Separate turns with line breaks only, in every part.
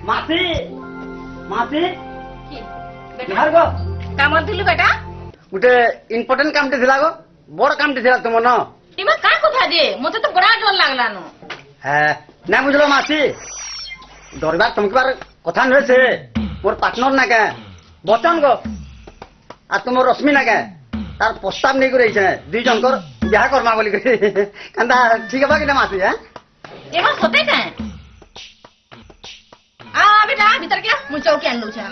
মাসি মাসি
কি
বিহার গো
কাম দিলু বেটা
গোটে ইম্পর্টেন্ট কামটি ଥିଲା গো বড় কামটি ଥିଲା তুম ন
ইমা কার কথা দে মতে তো বড় ডর লাগলানো
হ্যাঁ না বুঝলো মাসি ডরবার চমকিবার কথা নয় সে মোর পার্টনর না কে বচন গো আর তোমার রশ্মি না কে তার প্রস্তাব নেই করে দুই জনকর বিবাহ করমা বলি করে কান্দা ঠিক হবা কিনা মাসি হ্যাঁ
এমা সতে কায় आ बेटा भीतर क्या मु चौकी आन लू छा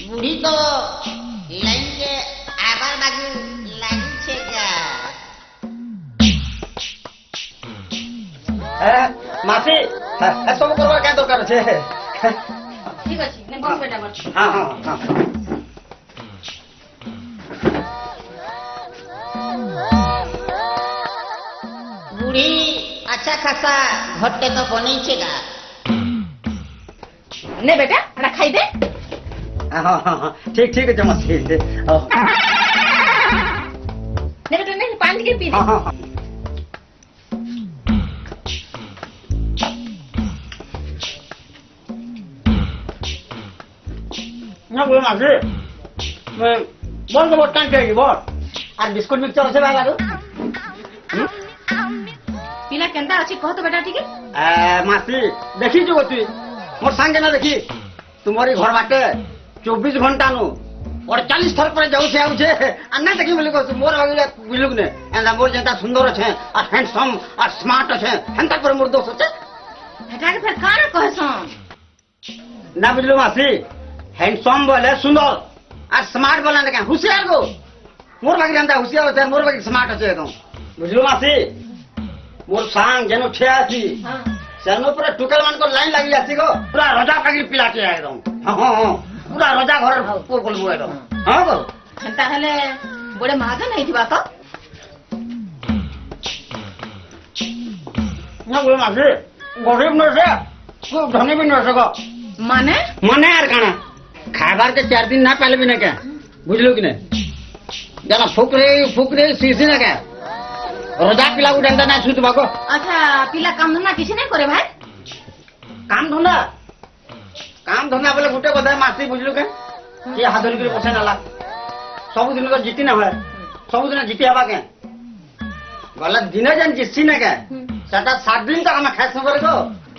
बूढ़ी तो लाइन के आबार बाजू लागू छे क्या
মাসি এসব করবার কেন দরকার আছে
ठीक अछि ने बस बेटा बस
হ্যাঁ হ্যাঁ হ্যাঁ
बूढ़ी अच्छा खासा घट्टे तो बनी छे का
ने बेटा एड़ा खाई दे
हाँ हाँ ठीक ठीक है मासी
ने बेटा ने पानी के पी दे
हाँ हाँ ना बोल मासी मैं बोल तो बहुत टाइम चाहिए बोल और बिस्कुट मिक्सचर से बाहर लो
पिला केंदा अछि कह तो बेटा ठीक है
मासी देखी जो तू मोर संगे ना देखी तुम्हारी घर बाटे 24 घंटा नु 48 थर पर जाऊ छे आउ छे आ ना देखी बोली को मोर भागिले बुझलुक ने एंदा मोर जेता सुंदर छे और हैंडसम और स्मार्ट छे हंता पर मोर दोस्त छे
बेटा के फिर काना कहसन
ना बुझलो मासी हैंडसम बोले सुंदर और स्मार्ट बोला ना होशियार गो मोर भागिले एंदा होशियार छे मोर भागिले स्मार्ट छे एकदम बुझलो मासी मोर सांग जेनो छे आसी
हां
सेनो पूरा टुकल मान को लाइन लगी आसी गो पूरा रजा पागी पिलाटे एकदम हां हां पूरा रजा घर को बोलबो एकदम हां गो
हंता हले बड़े महाजन नहीं थिबा तो
ना बोल मासे गरीब न से को धनी भी न से गो
माने
मने यार काना खाबार के 4 दिन ना पहले भी ना क्या बुझलो कि नहीं जना फुकरे सीसी ना क्या रजा पिला को डंडा ना छूट बाको
अच्छा पिला काम धंधा किसी नहीं करे भाई
काम धंदा बोले गुटे কথা मासी बुझलो के कि हादरी के पछे नाला सब दिन को जीती ना होय सब दिन जीती हवा के गलत दिन जन जिसी ना के सेटा 7 दिन तक हम खास करे को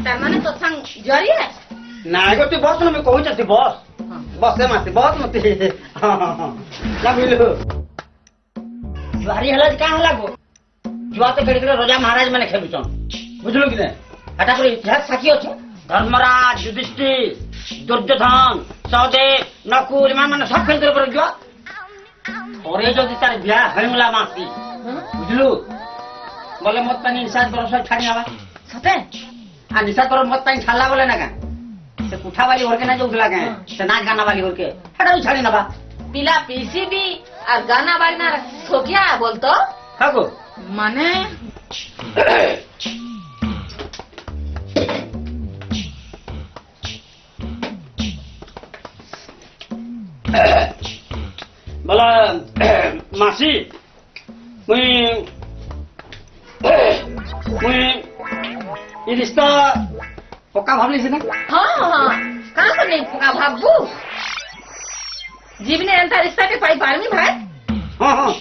तार माने तो संग जरी है
ना गो तू बस में कहू छथि बस बस से मासी बहुत मत हां हां ना बुझलो जुआरी हला का हला गो जुआ तो कड़ी राजा महाराज माने खेलुछन बुझलो कि ने हटा पर इतिहास साखी अछि धर्मराज युधिष्ठिर दुर्योधन सहदेव नकुल माने सब खेल पर जुआ और ये जदी तार बियाह हइमला मासी बुझलु बोले मत पानी निषाद कर सब छाड़ी आवा
सते
आ निषाद कर मत पानी छाला बोले ना का से कुठा वाली होर के ना जोउला के से नाच गाना वाली होर के हटा छाड़ी ना बा
पिला पीसी भी और गाना बाजना ठोकिया बोलतो
हागो
माने
बोला मासी मुई ये रिश्ता पक्का भावली से ना
हाँ हाँ कहाँ को नहीं पुका भाबू जीवने अंतर रिश्ता के पाई पारमी भाई
हाँ हाँ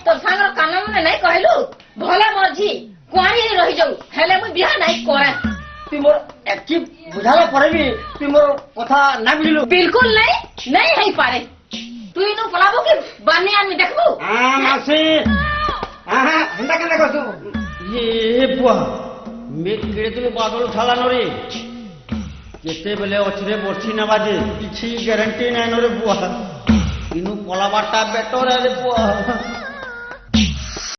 तो सांगर काना में नहीं कहलू भला मर्जी कुआरी नहीं रही जाऊ हेले मुई बियाह नहीं करे
तुम मोर एक्टिव बुझाला पड़े भी तुम मोर कथा ना बुझलु
बिल्कुल नहीं है पारे तू इनु पलाबो कि बानी आदमी देखबू
हां मासी हां हंदा केना कहतु ये बुआ मे केड़े तुम बादल उठाला न रे केते बेले अछरे बरछी ना बाजे किछि गारंटी नै न रे बुआ इनु पलाबाटा बेटर रे बुआ